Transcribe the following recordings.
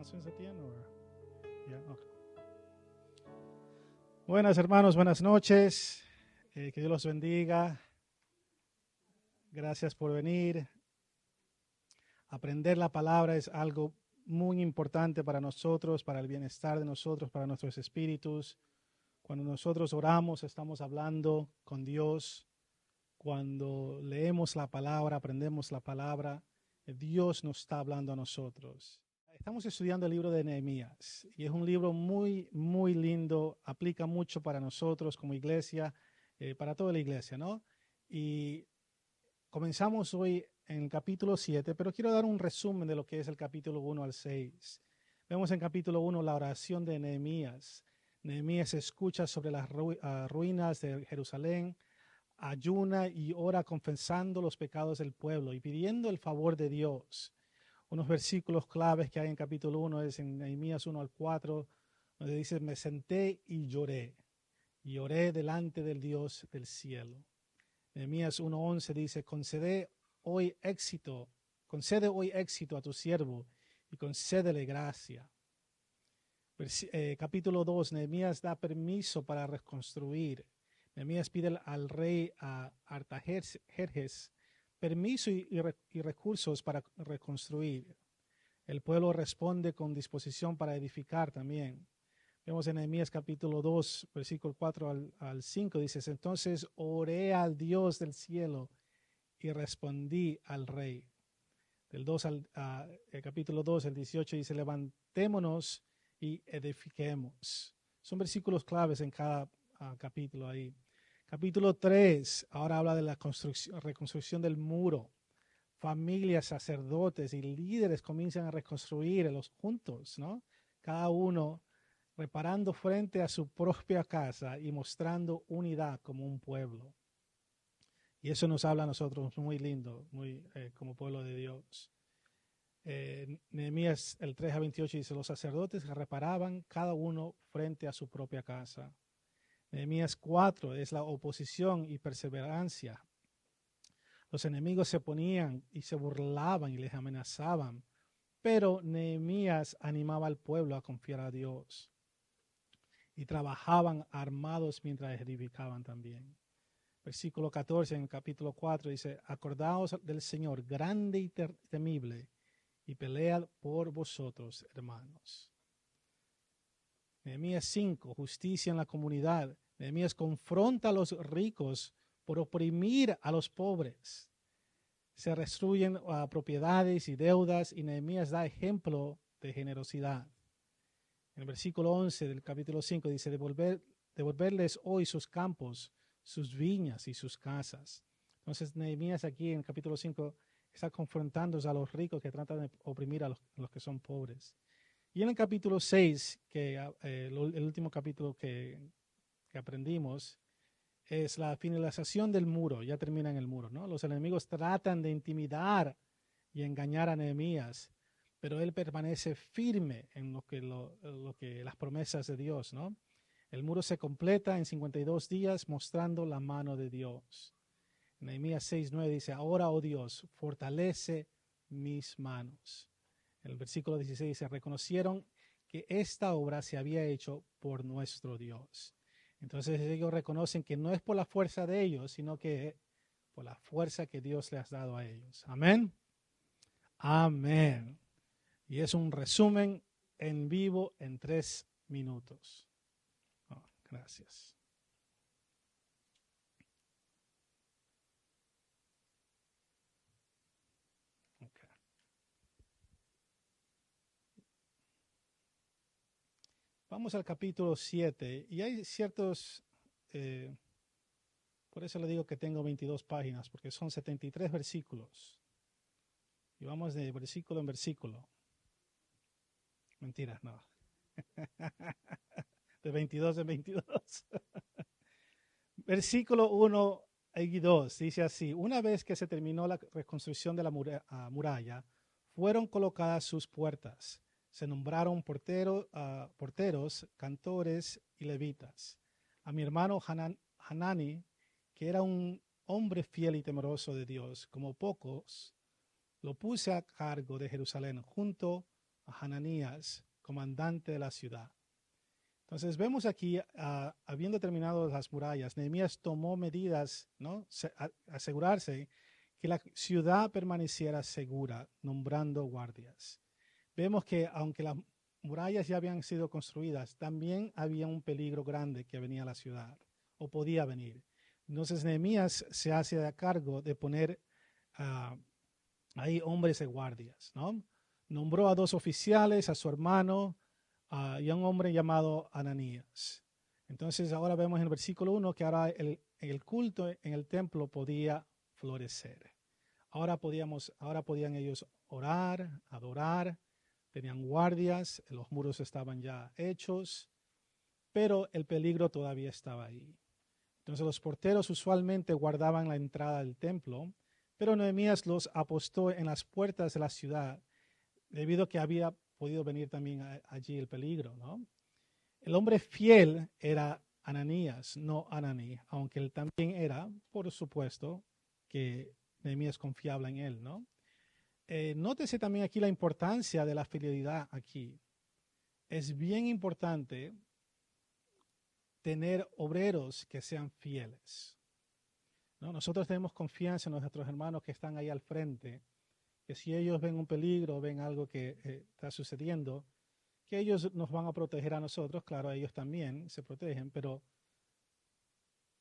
announcements at the end? Okay. Buenas hermanos, buenas noches. Que Dios los bendiga. Gracias por venir. Aprender la palabra es algo muy importante para nosotros, para el bienestar de nosotros, para nuestros espíritus. Cuando nosotros oramos, estamos hablando con Dios. Cuando leemos la palabra, aprendemos la palabra, Dios nos está hablando a nosotros. Estamos estudiando el libro de Nehemías y es un libro muy, muy lindo. Aplica mucho para nosotros como iglesia, para toda la iglesia, ¿no? Y comenzamos hoy en el capítulo 7, pero quiero dar un resumen de lo que es el capítulo 1 al 6. Vemos en capítulo 1 la oración de Nehemías. Nehemías escucha sobre las ruinas de Jerusalén, ayuna y ora confesando los pecados del pueblo y pidiendo el favor de Dios. Unos versículos claves que hay en capítulo 1 es en Nehemías 1 al 4, donde dice, me senté y lloré delante del Dios del cielo. Nehemías 1:11 dice, concede hoy éxito a tu siervo y concédele gracia. Capítulo 2, Nehemías da permiso para reconstruir. Nehemías pide al rey Artajerjes permiso y recursos para reconstruir. El pueblo responde con disposición para edificar también. Vemos en Nehemías capítulo 2, versículo 4 al 5, dice, entonces oré al Dios del cielo y respondí al rey. Del 2 al capítulo 2, el 18 dice, levantémonos y edifiquemos. Son versículos claves en cada capítulo ahí. Capítulo 3, ahora habla de la reconstrucción del muro. Familias, sacerdotes y líderes comienzan a reconstruir los juntos, ¿no? Cada uno reparando frente a su propia casa y mostrando unidad como un pueblo. Y eso nos habla a nosotros muy lindo, muy como pueblo de Dios. Nehemías el 3 a 28 dice, los sacerdotes reparaban cada uno frente a su propia casa. Nehemías 4 es la oposición y perseverancia. Los enemigos se ponían y se burlaban y les amenazaban, pero Nehemías animaba al pueblo a confiar a Dios. Y trabajaban armados mientras edificaban también. Versículo 14 en el capítulo 4 dice, acordaos del Señor grande y temible y pelea por vosotros, hermanos. Nehemías 5, justicia en la comunidad. Nehemías confronta a los ricos por oprimir a los pobres. Se destruyen propiedades y deudas y Nehemías da ejemplo de generosidad. En el versículo 11 del capítulo 5 dice, devolverles hoy sus campos, sus viñas y sus casas. Entonces Nehemías aquí en el capítulo 5 está confrontando a los ricos que tratan de oprimir a los que son pobres. Y en el capítulo 6, el último capítulo que aprendimos, es la finalización del muro. Ya termina en el muro, ¿no? Los enemigos tratan de intimidar y engañar a Nehemías, pero él permanece firme en lo que las promesas de Dios, ¿no? El muro se completa en 52 días mostrando la mano de Dios. Nehemías 6:9 dice, ahora, oh Dios, fortalece mis manos. El versículo 16 dice, reconocieron que esta obra se había hecho por nuestro Dios. Entonces ellos reconocen que no es por la fuerza de ellos, sino que por la fuerza que Dios les ha dado a ellos. Amén. Amén. Y es un resumen en vivo en 3 minutos. Oh, gracias. Okay. Vamos al capítulo 7 y hay ciertos, por eso le digo que tengo 22 páginas, porque son 73 versículos. Y vamos de versículo en versículo. Mentiras, no. De 22 en 22. Versículo 1 y 2 dice así, una vez que se terminó la reconstrucción de la muralla, fueron colocadas sus puertas. Se nombraron porteros, cantores y levitas. A mi hermano Hanani, que era un hombre fiel y temeroso de Dios, como pocos, lo puse a cargo de Jerusalén junto a Hananías, comandante de la ciudad. Entonces vemos aquí, habiendo terminado las murallas, Nehemías tomó medidas, ¿no? Asegurarse que la ciudad permaneciera segura, nombrando guardias. Vemos que aunque las murallas ya habían sido construidas, también había un peligro grande que venía a la ciudad, o podía venir. Entonces Nehemías se hace a cargo de poner ahí hombres de guardias, ¿no? Nombró a 2 oficiales, a su hermano y a un hombre llamado Ananías. Entonces ahora vemos en el versículo 1 que ahora el culto en el templo podía florecer. Ahora podían ellos orar, adorar, tenían guardias, los muros estaban ya hechos, pero el peligro todavía estaba ahí. Entonces los porteros usualmente guardaban la entrada del templo, pero Nehemías los apostó en las puertas de la ciudad, debido a que había podido venir también allí el peligro, ¿no? El hombre fiel era Ananías, no Ananí, aunque él también era, por supuesto, que Nehemías confiaba en él, ¿no? Nótese también aquí la importancia de la fidelidad aquí. Es bien importante tener obreros que sean fieles, ¿no? Nosotros tenemos confianza en nuestros hermanos que están ahí al frente, que si ellos ven un peligro, ven algo que está sucediendo, que ellos nos van a proteger a nosotros, claro, ellos también se protegen, pero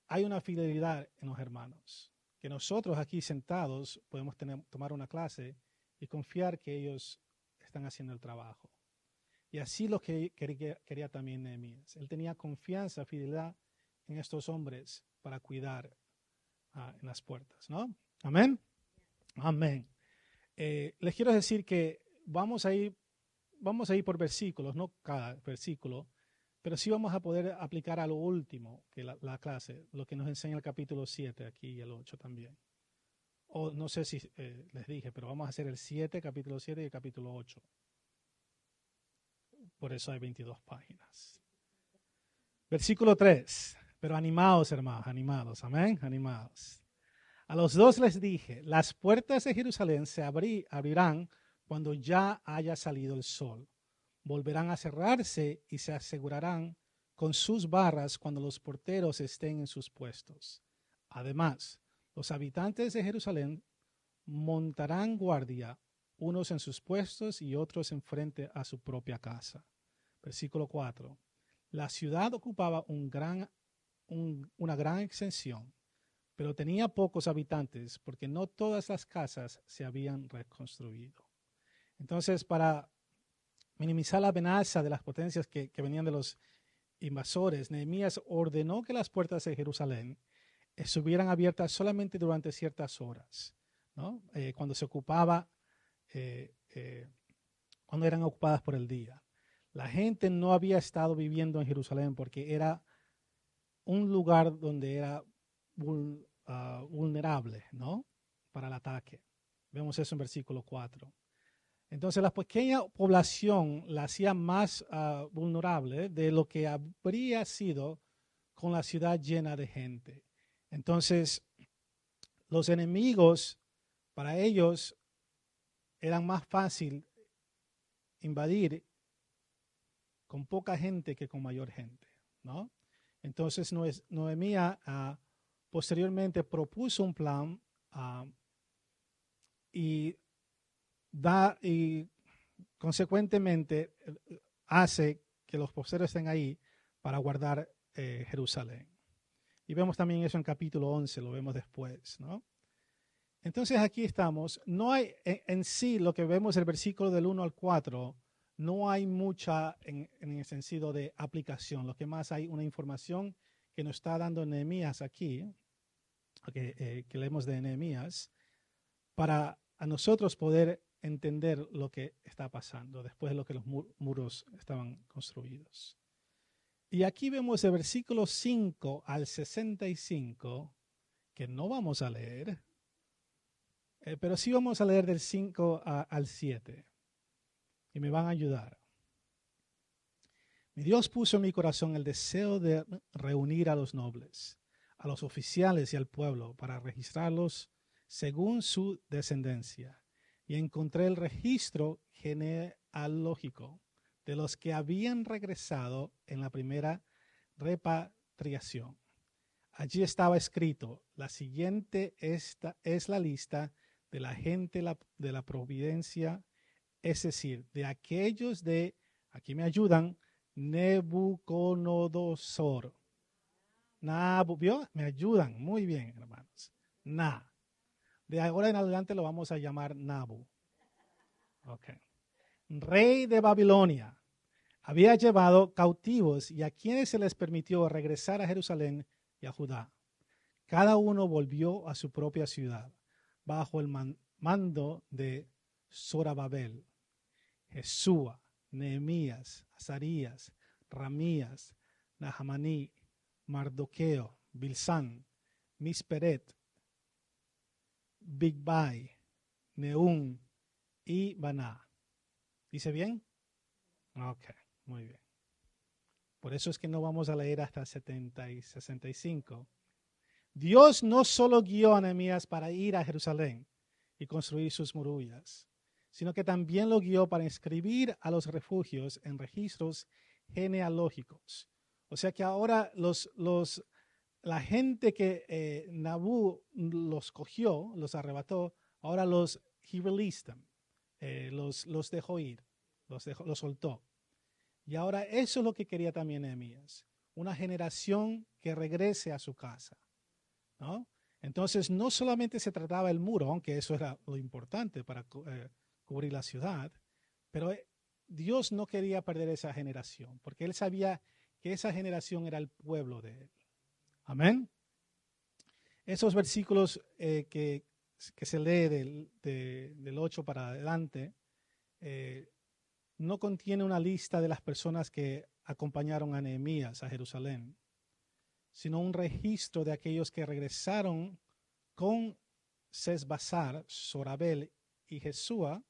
hay una fidelidad en los hermanos, que nosotros aquí sentados podemos tomar una clase y confiar que ellos están haciendo el trabajo. Y así lo que quería también Nehemías. Él tenía confianza, fidelidad en estos hombres para cuidar en las puertas, ¿no? Amén. Amén. Les quiero decir que vamos a ir por versículos, no cada versículo, pero sí vamos a poder aplicar a lo último que la clase, lo que nos enseña el capítulo 7 aquí y el 8 también. O no sé si les dije, pero vamos a hacer el 7, capítulo 7 y el capítulo 8. Por eso hay 22 páginas. Versículo 3. Pero animados, hermanos, animados, amén, animados. A los 2 les dije, las puertas de Jerusalén se abrirán cuando ya haya salido el sol. Volverán a cerrarse y se asegurarán con sus barras cuando los porteros estén en sus puestos. Además, los habitantes de Jerusalén montarán guardia, unos en sus puestos y otros enfrente a su propia casa. Versículo 4. La ciudad ocupaba una gran extensión, pero tenía pocos habitantes porque no todas las casas se habían reconstruido. Entonces, para minimizar la amenaza de las potencias que venían de los invasores, Nehemías ordenó que las puertas de Jerusalén estuvieran abiertas solamente durante ciertas horas, ¿no? Cuando eran ocupadas por el día. La gente no había estado viviendo en Jerusalén porque era un lugar donde era vulnerable, ¿no? Para el ataque. Vemos eso en versículo 4. Entonces la pequeña población la hacía más vulnerable de lo que habría sido con la ciudad llena de gente. Entonces los enemigos, para ellos, eran más fácil invadir con poca gente que con mayor gente, ¿no? Entonces Nehemías posteriormente propuso un plan y consecuentemente hace que los posteros estén ahí para guardar Jerusalén. Y vemos también eso en capítulo 11, lo vemos después, ¿no? Entonces aquí estamos. No hay en sí lo que vemos el versículo del 1 al 4, no hay mucha en el sentido de aplicación. Lo que más hay una información que nos está dando Nehemías aquí, que leemos de Nehemías, para a nosotros poder entender lo que está pasando después de lo que los muros estaban construidos. Y aquí vemos el versículo 5 al 65, que no vamos a leer, pero sí vamos a leer del 5 al 7. Y me van a ayudar. Mi Dios puso en mi corazón el deseo de reunir a los nobles, a los oficiales y al pueblo para registrarlos según su descendencia y encontré el registro genealógico de los que habían regresado en la primera repatriación. Allí estaba escrito, la siguiente esta es la lista de la gente de la providencia, es decir, de aquellos de, aquí me ayudan, Nebuchadnezzar. ¿Vio? Me ayudan, muy bien, hermanos. De ahora en adelante lo vamos a llamar Nabu. Ok. Rey de Babilonia. Había llevado cautivos y a quienes se les permitió regresar a Jerusalén y a Judá. Cada uno volvió a su propia ciudad, bajo el mando de Zorobabel, Jesúa, Nehemías, Azarías, Ramías, Nahamaní, Mardoqueo, Bilsán, Misperet, Bigbai, Nehum y Baná. ¿Dice bien? Ok, muy bien. Por eso es que no vamos a leer hasta 70 y 65. Dios no solo guió a Nehemías para ir a Jerusalén y construir sus murallas, sino que también lo guió para inscribir a los refugios en registros genealógicos. O sea que ahora la gente que Nabú los cogió, los arrebató, ahora he released them, los dejó ir, los soltó. Y ahora eso es lo que quería también Nehemías, una generación que regrese a su casa, ¿no? Entonces no solamente se trataba del muro, aunque eso era lo importante para cubrir la ciudad, pero Dios no quería perder esa generación, porque Él sabía que esa generación era el pueblo de Él. Amén. Esos versículos que se lee del 8 para adelante, no contiene una lista de las personas que acompañaron a Nehemías a Jerusalén, sino un registro de aquellos que regresaron con Sesbazar, Zorabel y Jesúa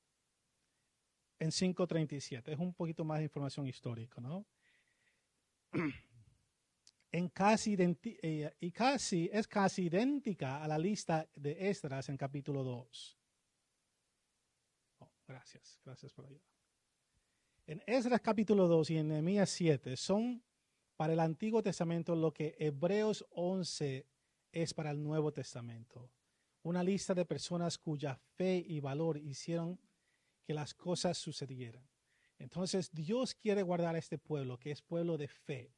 en 537. Es un poquito más de información histórica, ¿no? Es casi idéntica a la lista de Esdras en capítulo 2. Oh, gracias por ayudar. En Esdras capítulo 2 y en Nehemías 7 son para el Antiguo Testamento lo que Hebreos 11 es para el Nuevo Testamento. Una lista de personas cuya fe y valor hicieron que las cosas sucedieran. Entonces Dios quiere guardar a este pueblo, que es pueblo de fe.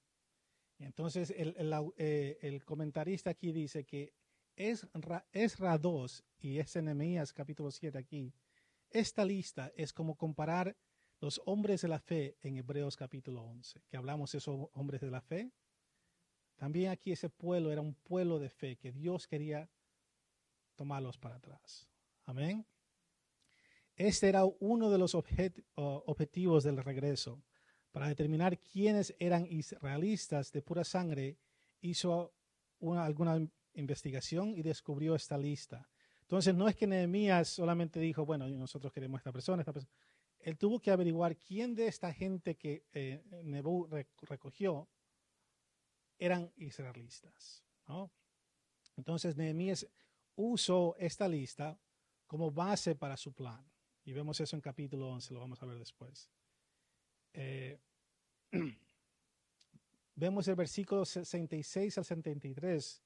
Entonces el comentarista aquí dice que Esdras 2 y es Nehemías capítulo 7 aquí. Esta lista es como comparar los hombres de la fe en Hebreos capítulo 11, que hablamos de esos hombres de la fe. También aquí ese pueblo era un pueblo de fe que Dios quería tomarlos para atrás. Amén. Este era uno de los objetivos del regreso. Para determinar quiénes eran israelitas de pura sangre, hizo alguna investigación y descubrió esta lista. Entonces no es que Nehemías solamente dijo, bueno, nosotros queremos esta persona. Él tuvo que averiguar quién de esta gente que Nebú recogió eran israelitas, ¿no? Entonces Nehemías usó esta lista como base para su plan. Y vemos eso en capítulo 11, lo vamos a ver después. Vemos el versículo 66 al 73.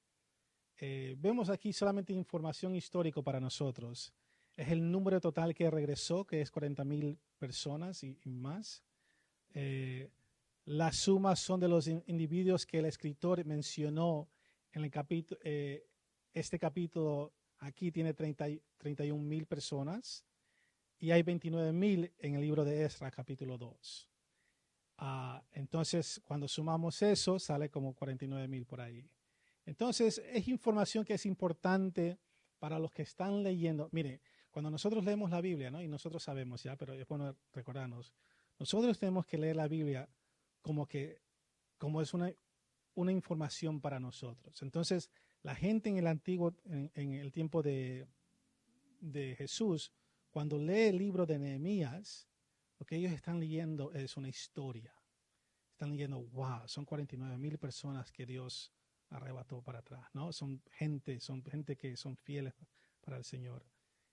Vemos aquí solamente información histórica para nosotros. Es el número total que regresó, que es 40,000 personas y más. Las sumas son de los individuos que el escritor mencionó en el capítulo. Este capítulo aquí tiene 31,000 personas y hay 29,000 en el libro de Esdras, capítulo 2. Entonces, cuando sumamos eso, sale como 49,000 por ahí. Entonces, es información que es importante para los que están leyendo. Mire, cuando nosotros leemos la Biblia, ¿no? Y nosotros sabemos ya, pero es bueno recordarnos, nosotros tenemos que leer la Biblia como es una información para nosotros. Entonces, la gente en en el tiempo de Jesús, cuando lee el libro de Nehemías, lo que ellos están leyendo es una historia. Están leyendo, wow, son 49,000 personas que Dios arrebató para atrás, ¿no? Son gente que son fieles para el Señor.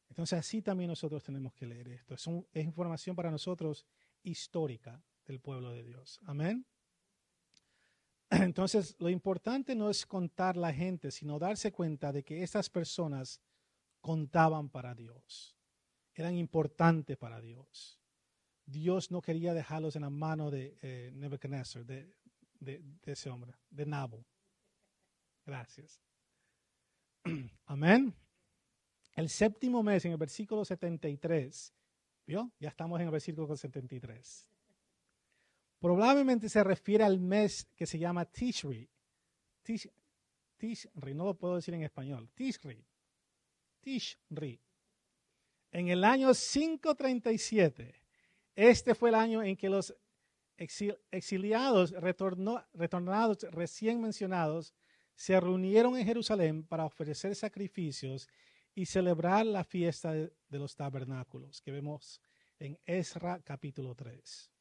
Entonces así también nosotros tenemos que leer esto. Es información para nosotros histórica del pueblo de Dios. Amén. Entonces lo importante no es contar la gente, sino darse cuenta de que estas personas contaban para Dios. Eran importantes para Dios. Dios no quería dejarlos en la mano de Nebuchadnezzar, de ese hombre, de Nabo. Gracias. Amén. El séptimo mes, en el versículo 73, ¿vio? Ya estamos en el versículo 73. Probablemente se refiere al mes que se llama Tishri. Tishri, no lo puedo decir en español. Tishri. En el año 537, este fue el año en que los exiliados retornados recién mencionados se reunieron en Jerusalén para ofrecer sacrificios y celebrar la fiesta de los tabernáculos que vemos en Ezra capítulo 3.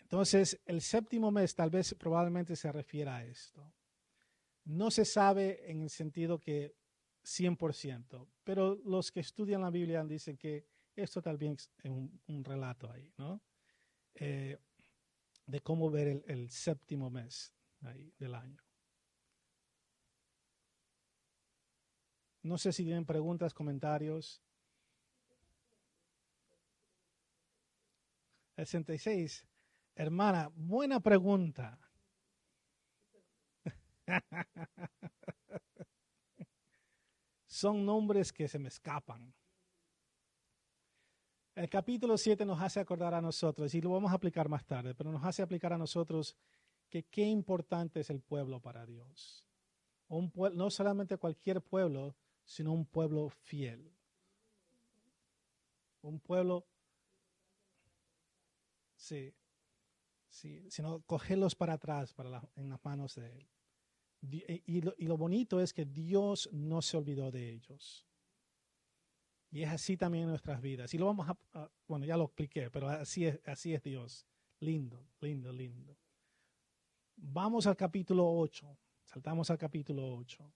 Entonces, el séptimo mes probablemente se refiere a esto. No se sabe en el sentido que 100%, pero los que estudian la Biblia dicen que esto también es un relato ahí, ¿no? De cómo ver el séptimo mes ahí del año. No sé si tienen preguntas, comentarios. 66. Hermana, buena pregunta. Son nombres que se me escapan. El capítulo 7 nos hace acordar a nosotros, y lo vamos a aplicar más tarde, pero nos hace aplicar a nosotros que qué importante es el pueblo para Dios. No solamente cualquier pueblo, sino un pueblo fiel. Un pueblo, sí, sino cogerlos para atrás, en las manos de Él. Y lo bonito es que Dios no se olvidó de ellos. Y es así también en nuestras vidas. Y lo vamos bueno, ya lo expliqué, pero así es Dios. Lindo, lindo, lindo. Vamos al capítulo 8. Saltamos al capítulo 8.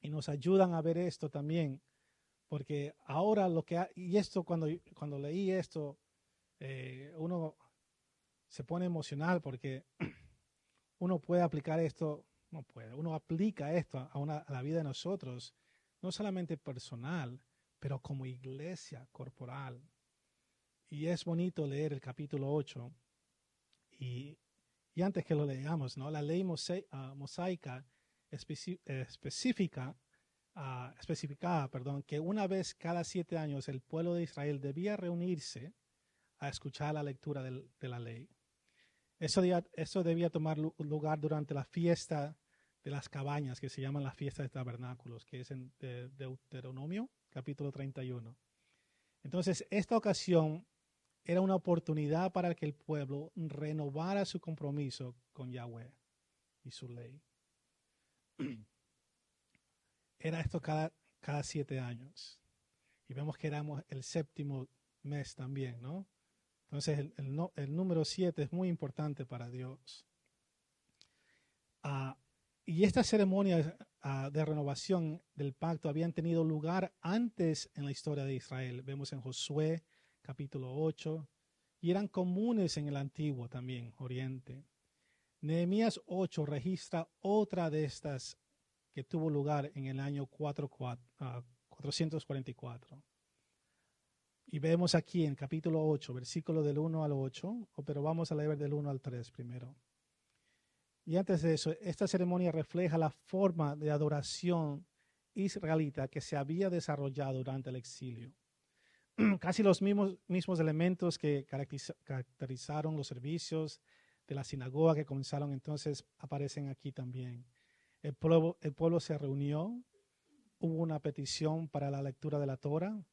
Y nos ayudan a ver esto también. Porque ahora cuando leí esto, uno se pone emocional porque uno puede aplicar esto, uno aplica esto a la vida de nosotros, no solamente personal, pero como iglesia corporal. Y es bonito leer el capítulo 8 y antes que lo leamos, ¿no? La ley mosaica especificaba, que una vez cada 7 años el pueblo de Israel debía reunirse a escuchar la lectura de la ley. Eso debía tomar lugar durante la fiesta de las cabañas, que se llaman las fiestas de tabernáculos, que es en Deuteronomio, capítulo 31. Entonces, esta ocasión era una oportunidad para que el pueblo renovara su compromiso con Yahweh y su ley. Era esto cada 7 años. Y vemos que éramos el séptimo mes también, ¿no? Entonces, el número 7 es muy importante para Dios. Y estas ceremonias de renovación del pacto habían tenido lugar antes en la historia de Israel. Vemos en Josué, capítulo 8, y eran comunes en el antiguo también, Oriente. Nehemías 8 registra otra de estas que tuvo lugar en el año 444. Y vemos aquí en capítulo 8, versículo del 1 al 8, pero vamos a leer del 1 al 3 primero. Y antes de eso, esta ceremonia refleja la forma de adoración israelita que se había desarrollado durante el exilio. Casi los mismos elementos que caracterizaron los servicios de la sinagoga que comenzaron entonces aparecen aquí también. El pueblo se reunió, hubo una petición para la lectura de la Torah,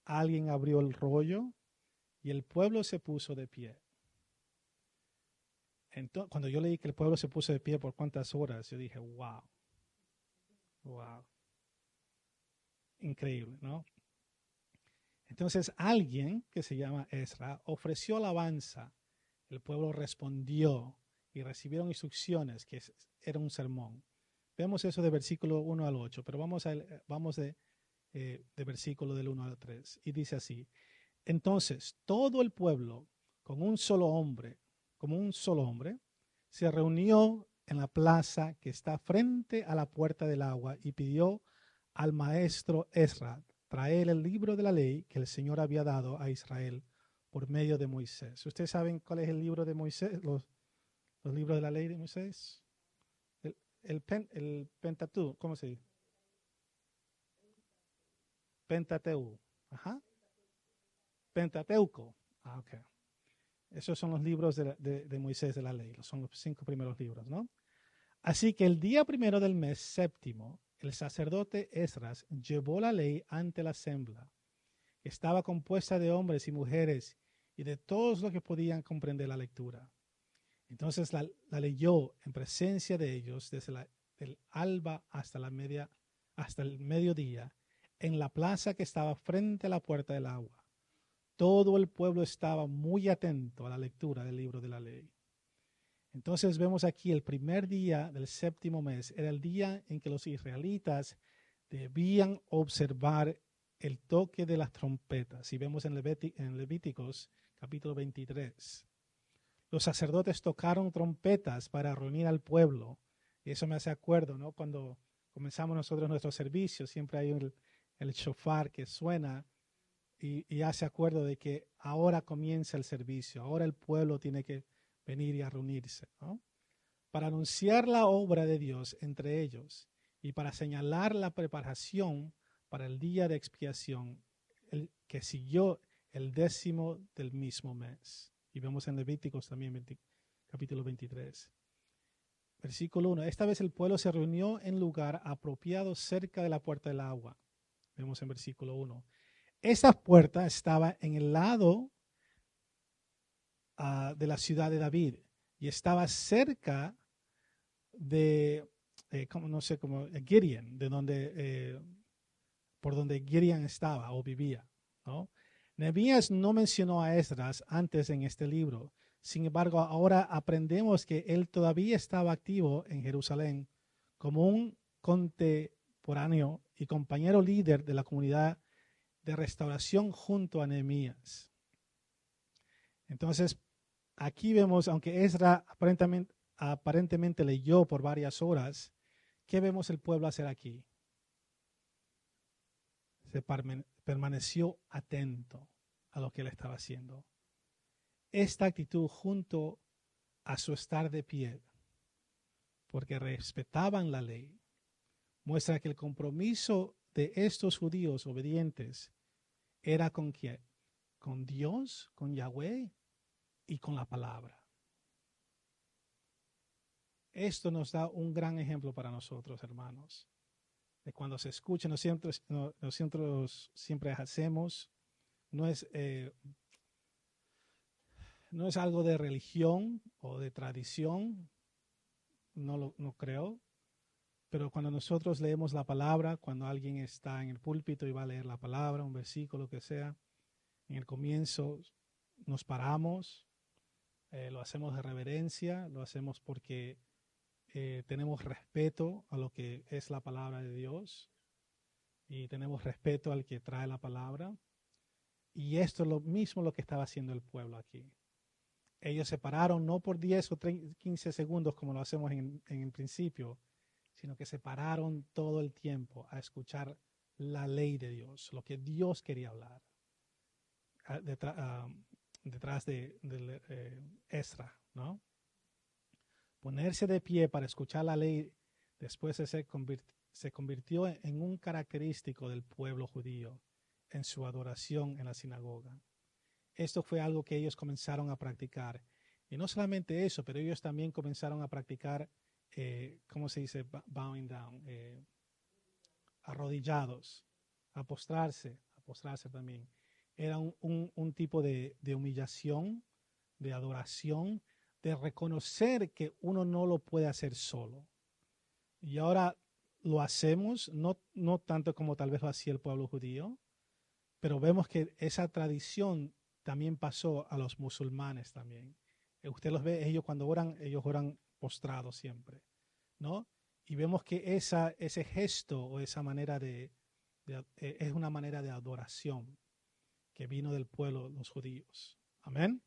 alguien abrió el rollo y el pueblo se puso de pie. Entonces, cuando yo leí que el pueblo se puso de pie por cuántas horas, yo dije, wow, increíble, ¿no? Entonces alguien que se llama Ezra ofreció alabanza, el pueblo respondió y recibieron instrucciones, que era un sermón. Vemos eso de versículo 1 al 8, pero vamos de versículo del 1 al 3. Y dice así: entonces todo el pueblo, como un solo hombre, se reunió en la plaza que está frente a la puerta del agua y pidió al maestro Ezra traer el libro de la ley que el Señor había dado a Israel por medio de Moisés. ¿Ustedes saben cuál es el libro de Moisés? Los libros de la ley de Moisés. El Pentateuco, ¿cómo se dice? Pentateuco. Ajá. Pentateuco. Ah, ok. Esos son los libros de Moisés de la ley. Son los 5 primeros libros, ¿no? Así que el día primero del mes séptimo, el sacerdote Esdras llevó la ley ante la asamblea, que estaba compuesta de hombres y mujeres y de todos los que podían comprender la lectura. Entonces la leyó en presencia de ellos desde el alba hasta el mediodía, en la plaza que estaba frente a la puerta del agua. Todo el pueblo estaba muy atento a la lectura del libro de la ley. Entonces vemos aquí el primer día del séptimo mes, era el día en que los israelitas debían observar el toque de las trompetas. Y vemos en Levíticos capítulo 23. Los sacerdotes tocaron trompetas para reunir al pueblo. Y eso me hace acuerdo, ¿no? Cuando comenzamos nosotros nuestro servicio, siempre hay el shofar que suena y hace acuerdo de que ahora comienza el servicio, ahora el pueblo tiene que venir y a reunirse, ¿no? Para anunciar la obra de Dios entre ellos y para señalar la preparación para el día de expiación, el que siguió el 10º del mismo mes. Y vemos en Levíticos también, capítulo 23. Versículo 1. Esta vez el pueblo se reunió en lugar apropiado cerca de la puerta del agua. Vemos en versículo 1. Esta puerta estaba en el lado de la ciudad de David y estaba cerca de, Gideon, por donde Gideon estaba o vivía, ¿no? Nehemías no mencionó a Esdras antes en este libro. Sin embargo, ahora aprendemos que él todavía estaba activo en Jerusalén como un contemporáneo y compañero líder de la comunidad de restauración junto a Nehemías. Entonces, aquí vemos, aunque Esdras aparentemente leyó por varias horas, ¿qué vemos el pueblo hacer aquí? Se permaneció atento a lo que él estaba haciendo. Esta actitud junto a su estar de pie, porque respetaban la ley, muestra que el compromiso de estos judíos obedientes era ¿con quién? Con Dios, con Yahweh y con la palabra. Esto nos da un gran ejemplo para nosotros, hermanos, de cuando se escucha, nosotros siempre hacemos, no es algo de religión o de tradición, no creo, pero cuando nosotros leemos la palabra, cuando alguien está en el púlpito y va a leer la palabra, un versículo, lo que sea, en el comienzo nos paramos, lo hacemos de reverencia, lo hacemos porque tenemos respeto a lo que es la palabra de Dios y tenemos respeto al que trae la palabra. Y esto es lo mismo lo que estaba haciendo el pueblo aquí. Ellos se pararon no por 10 o 15 segundos como lo hacemos en el principio, sino que se pararon todo el tiempo a escuchar la ley de Dios, lo que Dios quería hablar. Detrás de Esdras, ¿no? Ponerse de pie para escuchar la ley después se convirtió en un característico del pueblo judío en su adoración en la sinagoga. Esto fue algo que ellos comenzaron a practicar. Y no solamente eso, pero ellos también comenzaron a practicar, ¿cómo se dice? Bowing down, arrodillados, a postrarse también. Era un tipo de humillación, de adoración, de reconocer que uno no lo puede hacer solo. Y ahora lo hacemos, no tanto como tal vez lo hacía el pueblo judío, pero vemos que esa tradición también pasó a los musulmanes también. Usted los ve, ellos cuando oran, ellos oran postrados siempre, ¿no? Y vemos que ese gesto o esa manera de es una manera de adoración que vino del pueblo, los judíos. Amén.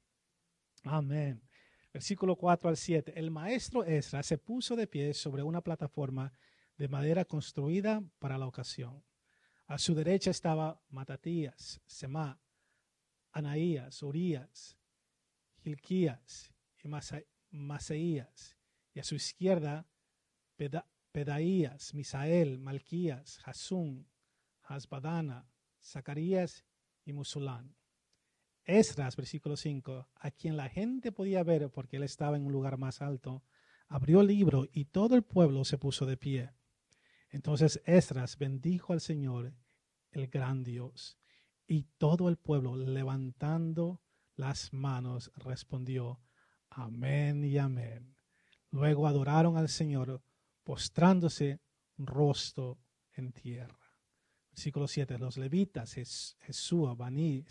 Amén. Versículo 4 al 7. El maestro Esdras se puso de pie sobre una plataforma de madera construida para la ocasión. A su derecha estaba Matatías, Semá, Anaías, Urías, Hilquías y Maseías. Y a su izquierda Pedaías, Misael, Malquías, Hasún, Hasbadana, Zacarías y Musulán. Esdras, versículo 5, a quien la gente podía ver porque él estaba en un lugar más alto, abrió el libro y todo el pueblo se puso de pie. Entonces Esdras bendijo al Señor, el gran Dios, y todo el pueblo, levantando las manos, respondió, amén y amén. Luego adoraron al Señor, postrándose rostro en tierra. Versículo 7, los levitas, Jesúa, Baní,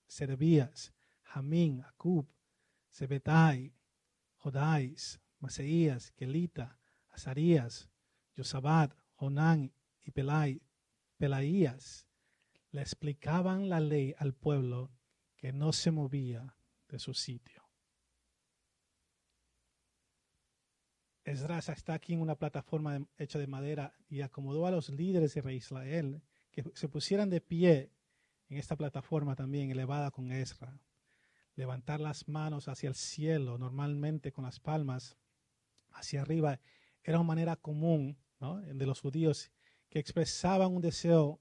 Serebías, Jamín, Acub, Sebetai, Jodais, Maseías, Kelita, Azarías, Yosabat, Jonán y Pelaías le explicaban la ley al pueblo que no se movía de su sitio. Esdras está aquí en una plataforma hecha de madera y acomodó a los líderes de Israel que se pusieran de pie en esta plataforma también elevada con Esdras. Levantar las manos hacia el cielo, normalmente con las palmas hacia arriba, era una manera común, ¿no?, de los judíos que expresaban un deseo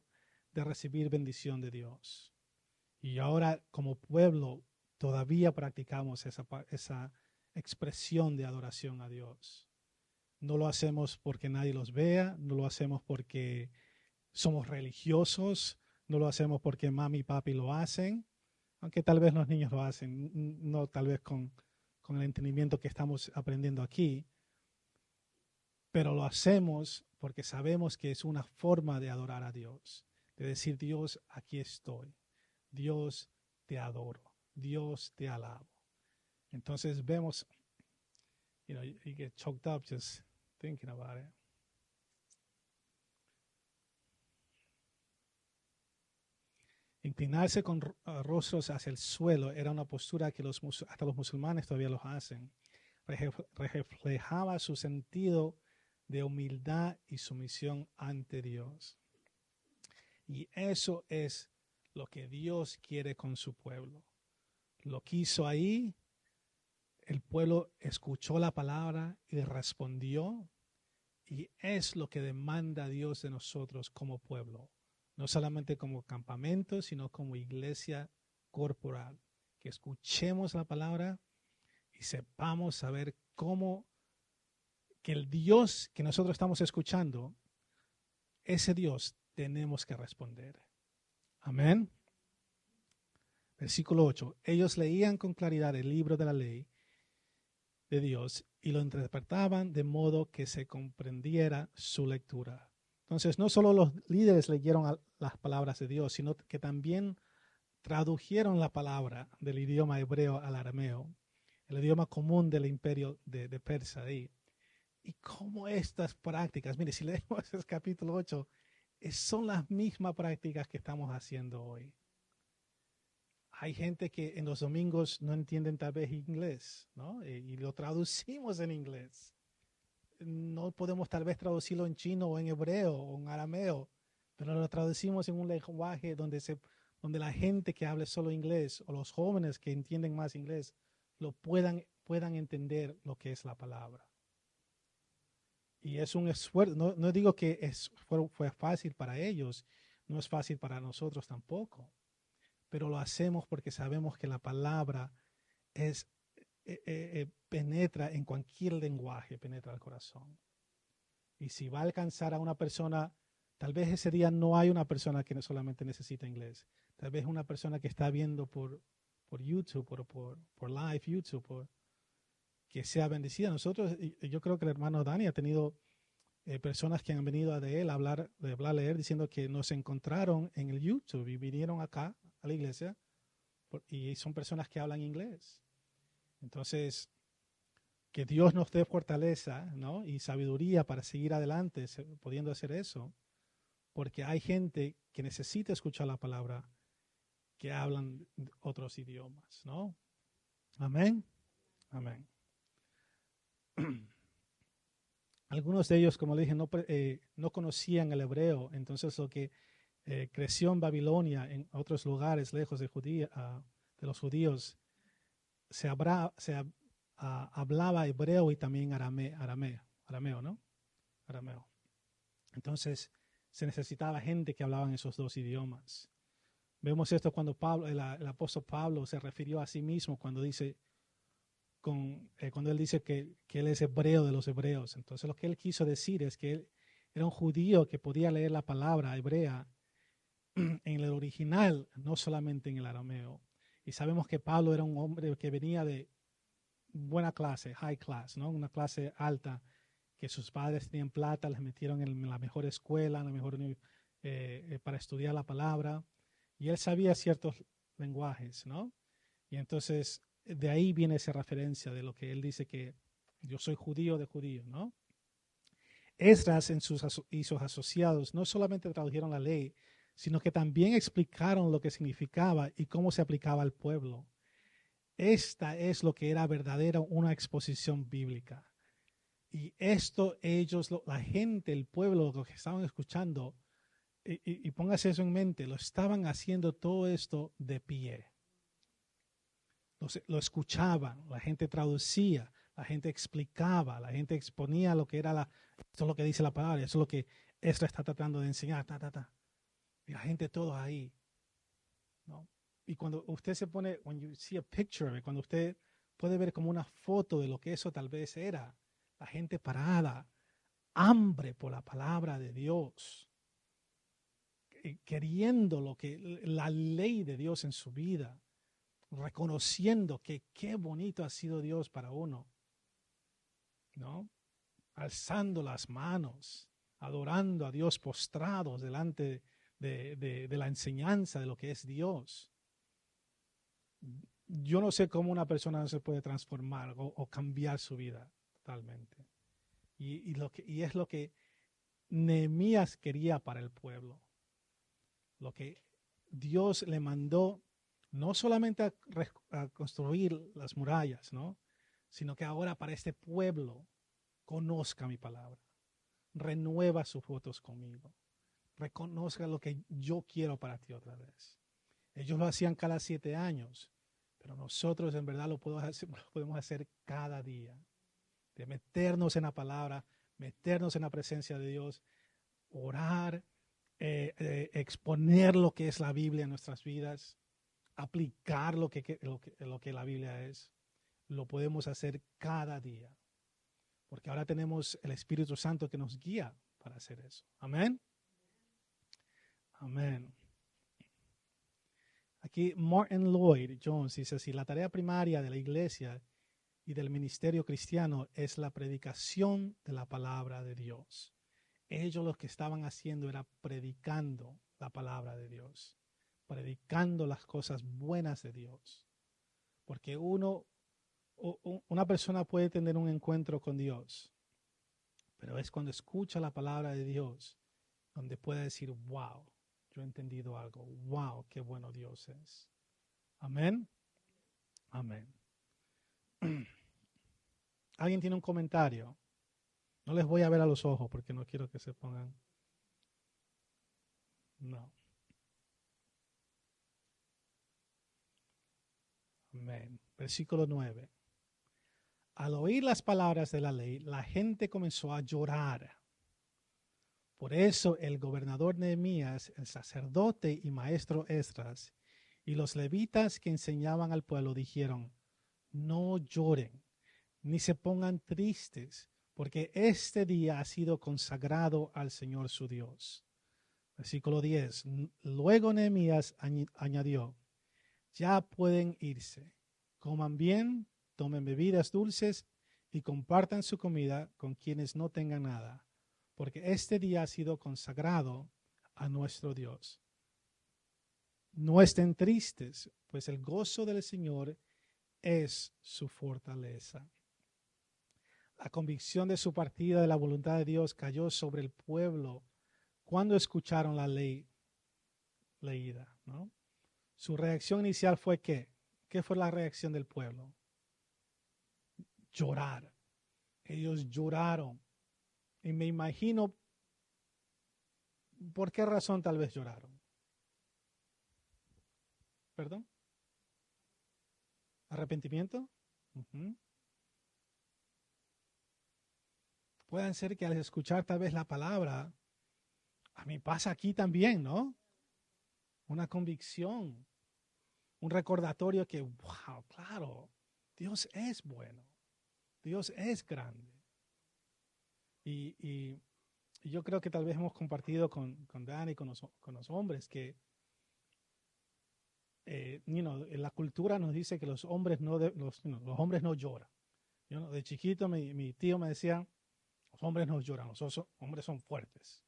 de recibir bendición de Dios. Y ahora como pueblo todavía practicamos esa expresión de adoración a Dios. No lo hacemos porque nadie los vea, no lo hacemos porque somos religiosos, no lo hacemos porque mami y papi lo hacen, aunque tal vez los niños lo hacen, no tal vez con el entendimiento que estamos aprendiendo aquí, pero lo hacemos porque sabemos que es una forma de adorar a Dios, de decir, Dios, aquí estoy, Dios, te adoro, Dios, te alabo. Entonces vemos, you get choked up just thinking about it. Inclinarse con rostros hacia el suelo era una postura que hasta los musulmanes todavía lo hacen. Reflejaba su sentido de humildad y sumisión ante Dios. Y eso es lo que Dios quiere con su pueblo. Lo quiso ahí, el pueblo escuchó la palabra y respondió. Y es lo que demanda Dios de nosotros como pueblo. No solamente como campamento, sino como iglesia corporal. Que escuchemos la palabra y sepamos saber cómo que el Dios que nosotros estamos escuchando, ese Dios tenemos que responder. Amén. Versículo 8. Ellos leían con claridad el libro de la ley de Dios y lo interpretaban de modo que se comprendiera su lectura. Entonces, no solo los líderes leyeron las palabras de Dios, sino que también tradujeron la palabra del idioma hebreo al arameo, el idioma común del imperio de Persia. Y cómo estas prácticas, mire, si leemos el capítulo 8, son las mismas prácticas que estamos haciendo hoy. Hay gente que en los domingos no entienden tal vez inglés, ¿no? Y lo traducimos en inglés. No podemos tal vez traducirlo en chino o en hebreo o en arameo, pero lo traducimos en un lenguaje donde la gente que hable solo inglés o los jóvenes que entienden más inglés lo puedan entender lo que es la palabra. Y es un esfuerzo, no digo que fue fácil para ellos, no es fácil para nosotros tampoco, pero lo hacemos porque sabemos que la palabra penetra en cualquier lenguaje, penetra al corazón. Y si va a alcanzar a una persona, tal vez ese día no hay una persona que no solamente necesita inglés, tal vez una persona que está viendo por YouTube, por live YouTube, que sea bendecida. Nosotros, yo creo que el hermano Dani ha tenido personas que han venido de él a hablarle a él diciendo que nos encontraron en el YouTube y vinieron acá a la iglesia y son personas que hablan inglés. Entonces, que Dios nos dé fortaleza, ¿no?, y sabiduría para seguir adelante pudiendo hacer eso, porque hay gente que necesita escuchar la palabra que hablan otros idiomas, ¿no? Amén. Amén. Algunos de ellos, como le dije, no conocían el hebreo, entonces lo que creció en Babilonia, en otros lugares lejos de de los judíos, hablaba hebreo y también arameo, ¿no? Arameo. Entonces se necesitaba gente que hablaban esos dos idiomas. Vemos esto cuando el apóstol Pablo se refirió a sí mismo cuando él dice que él es hebreo de los hebreos. Entonces lo que él quiso decir es que él era un judío que podía leer la palabra hebrea en el original, no solamente en el arameo. Y sabemos que Pablo era un hombre que venía de buena clase, high class, ¿no? Una clase alta, que sus padres tenían plata, les metieron en la mejor escuela, para estudiar la palabra. Y él sabía ciertos lenguajes, ¿no? Y entonces de ahí viene esa referencia de lo que él dice que yo soy judío de judíos, ¿no? Esdras y sus asociados no solamente tradujeron la ley, sino que también explicaron lo que significaba y cómo se aplicaba al pueblo. Esta es lo que era verdadera una exposición bíblica. Y esto la gente, el pueblo, los que estaban escuchando, y póngase eso en mente, lo estaban haciendo todo esto de pie. Lo escuchaban, la gente traducía, la gente explicaba, la gente exponía lo que era esto es lo que dice la palabra, eso es lo que Esdras está tratando de enseñar, Y la gente todo ahí, ¿no? Y cuando usted se pone, when you see a picture of it, cuando usted puede ver como una foto de lo que eso tal vez era, la gente parada, hambre por la palabra de Dios, queriendo la ley de Dios en su vida, reconociendo que qué bonito ha sido Dios para uno, ¿no? Alzando las manos, adorando a Dios, postrados delante de la enseñanza de lo que es Dios. Yo no sé cómo una persona no se puede transformar o cambiar su vida totalmente. Y es lo que Nehemías quería para el pueblo. Lo que Dios le mandó no solamente a construir las murallas, ¿no? Sino que ahora para este pueblo conozca mi palabra, renueva sus votos conmigo, reconozca lo que yo quiero para ti otra vez. Ellos lo hacían cada 7 años, pero nosotros en verdad lo podemos hacer cada día, de meternos en la palabra, meternos en la presencia de Dios, orar, exponer lo que es la Biblia en nuestras vidas, aplicar lo que la Biblia es. Lo podemos hacer cada día, porque ahora tenemos el Espíritu Santo que nos guía para hacer eso. Amén. Amén. Aquí Martin Lloyd Jones dice así: la tarea primaria de la iglesia y del ministerio cristiano es la predicación de la palabra de Dios. Ellos lo que estaban haciendo era predicando la palabra de Dios, predicando las cosas buenas de Dios. Porque una persona puede tener un encuentro con Dios, pero es cuando escucha la palabra de Dios donde puede decir, wow, yo he entendido algo, wow, qué bueno Dios es. Amén. Amén. ¿Alguien tiene un comentario? No les voy a ver a los ojos porque no quiero que se pongan. No. Amén. Versículo 9. Al oír las palabras de la ley, la gente comenzó a llorar. Por eso el gobernador Nehemías, el sacerdote y maestro Esdras y los levitas que enseñaban al pueblo dijeron, no lloren, ni se pongan tristes, porque este día ha sido consagrado al Señor su Dios. Versículo 10. Luego Nehemías añadió, ya pueden irse, coman bien, tomen bebidas dulces y compartan su comida con quienes no tengan nada, porque este día ha sido consagrado a nuestro Dios. No estén tristes, pues el gozo del Señor es su fortaleza. La convicción de su partida de la voluntad de Dios cayó sobre el pueblo cuando escucharon la ley leída, ¿no? Su reacción inicial fue ¿qué? ¿Qué fue la reacción del pueblo? Llorar. Ellos lloraron. Y me imagino por qué razón tal vez lloraron. ¿Perdón? ¿Arrepentimiento? Uh-huh. Pueden ser que al escuchar tal vez la palabra, a mí pasa aquí también, ¿no? Una convicción, un recordatorio que, wow, claro, Dios es bueno, Dios es grande. Y yo creo que tal vez hemos compartido con Dani, con los hombres, que la cultura nos dice que los hombres los hombres no lloran. De chiquito mi tío me decía, los hombres no lloran, los hombres son fuertes.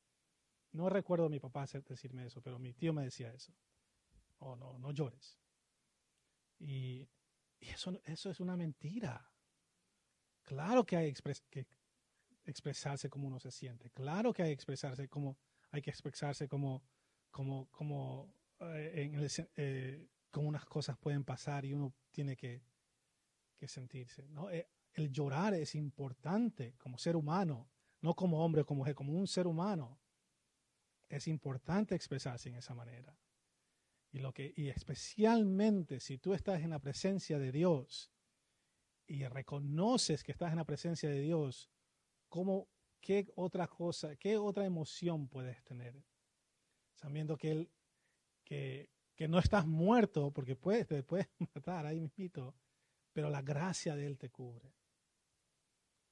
No recuerdo a mi papá decirme eso, pero mi tío me decía eso. Oh, no llores. Y eso es una mentira. Claro que hay que expresarse como uno se siente. Claro que hay que expresarse como como unas cosas pueden pasar y uno tiene que sentirse, ¿no? El llorar es importante como ser humano, no como hombre o como mujer, como un ser humano. Es importante expresarse en esa manera. Y especialmente si tú estás en la presencia de Dios y reconoces que estás en la presencia de Dios, ¿qué otra cosa, qué otra emoción puedes tener? Sabiendo que no estás muerto, porque te puedes matar ahí mismito, pero la gracia de Él te cubre.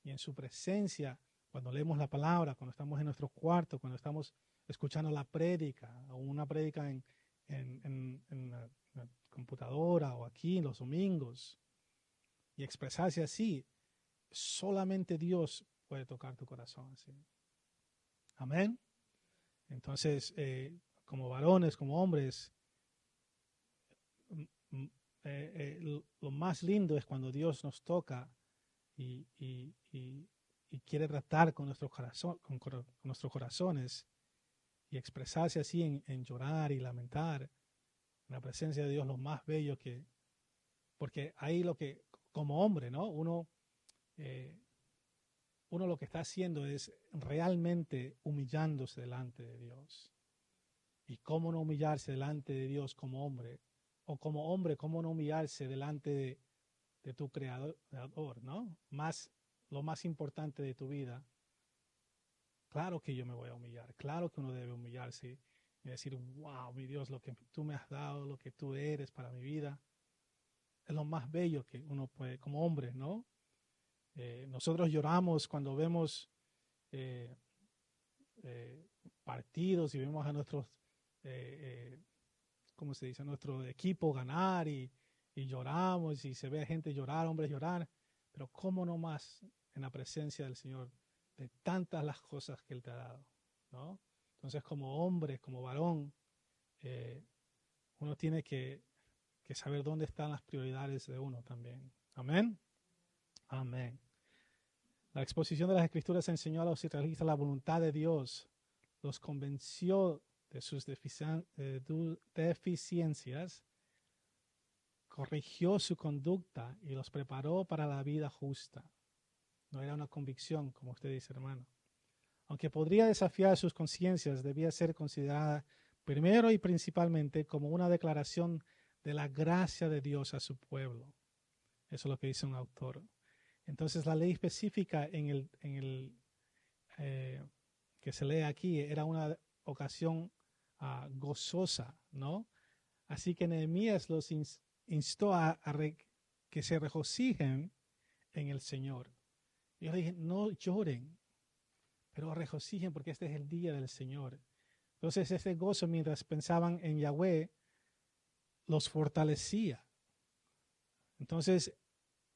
Y en su presencia, cuando leemos la palabra, cuando estamos en nuestro cuarto, cuando estamos escuchando la prédica, o una prédica en la computadora o aquí en los domingos, y expresarse así, solamente Dios puede tocar tu corazón así. Amén. Entonces, como varones, como hombres, lo más lindo es cuando Dios nos toca y quiere tratar con nuestros corazones y expresarse así en llorar y lamentar en la presencia de Dios, lo más bello porque ahí como hombre, ¿no? Uno lo que está haciendo es realmente humillándose delante de Dios. ¿Y cómo no humillarse delante de Dios como hombre? O como hombre, ¿cómo no humillarse delante de tu creador, ¿no? Lo más importante de tu vida. Claro que yo me voy a humillar. Claro que uno debe humillarse y decir, wow, mi Dios, lo que tú me has dado, lo que tú eres para mi vida, es lo más bello que uno puede, como hombre, ¿no? Nosotros lloramos cuando vemos partidos y vemos a nuestros, ¿cómo se dice? A nuestro equipo ganar y lloramos y se ve a gente llorar, hombres llorar, pero cómo no más en la presencia del Señor de tantas las cosas que Él te ha dado, ¿no? Entonces como hombre, como varón, uno tiene que saber dónde están las prioridades de uno también. Amén. Amén. La exposición de las Escrituras enseñó a los israelitas la voluntad de Dios, los convenció de sus deficiencias, corrigió su conducta y los preparó para la vida justa. No era una convicción, como usted dice, hermano. Aunque podría desafiar sus conciencias, debía ser considerada primero y principalmente como una declaración de la gracia de Dios a su pueblo. Eso es lo que dice un autor. Entonces la ley específica que se lee aquí era una ocasión gozosa, ¿no? Así que Nehemías los instó que se regocijen en el Señor. Y yo le dije, no lloren, pero regocijen porque este es el día del Señor. Entonces ese gozo, mientras pensaban en Yahweh, los fortalecía. Entonces,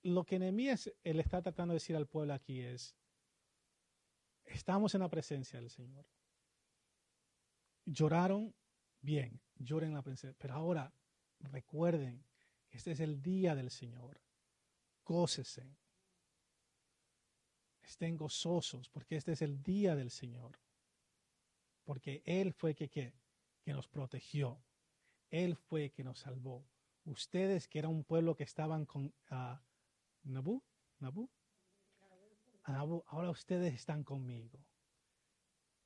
lo que Nehemías le está tratando de decir al pueblo aquí es, estamos en la presencia del Señor. Lloraron, bien, lloren en la presencia, pero ahora recuerden que este es el día del Señor. Gócesen. Estén gozosos porque este es el día del Señor. porque Él fue que nos protegió. Él fue que nos salvó. Ustedes, que era un pueblo que estaban con Nabú, ahora ustedes están conmigo.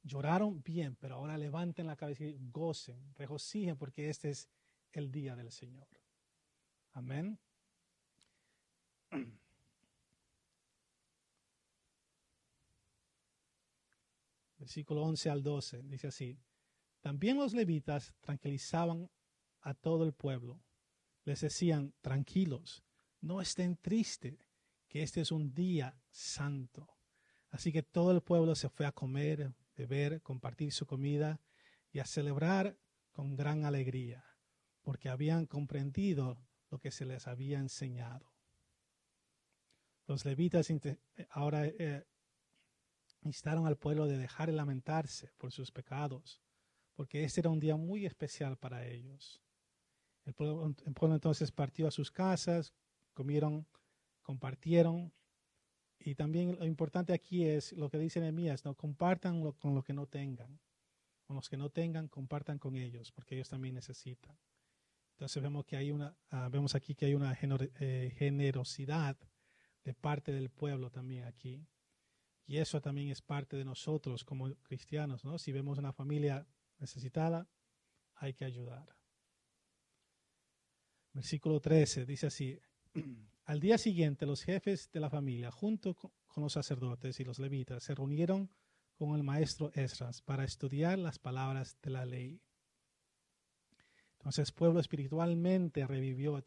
Lloraron bien, pero ahora levanten la cabeza y gocen, regocijen, porque este es el día del Señor. Amén. Versículo 11 al 12, dice así: También los levitas tranquilizaban a todo el pueblo. Les decían: tranquilos, no estén tristes, que este es un día santo. Así que todo el pueblo se fue a comer, beber, compartir su comida y a celebrar con gran alegría, porque habían comprendido lo que se les había enseñado. Los levitas ahora instaron al pueblo de dejar de lamentarse por sus pecados, porque este era un día muy especial para ellos. El pueblo entonces partió a sus casas, comieron, compartieron. Y también lo importante aquí es lo que dice Nehemías: no compartan con los que no tengan. Con los que no tengan, compartan con ellos, porque ellos también necesitan. Entonces vemos aquí que hay una generosidad de parte del pueblo también aquí. Y eso también es parte de nosotros como cristianos, ¿no? Si vemos una familia necesitada, hay que ayudar. Versículo 13 dice así: Al día siguiente, los jefes de la familia, junto con los sacerdotes y los levitas, se reunieron con el maestro Esdras para estudiar las palabras de la ley. Entonces, el pueblo espiritualmente revivido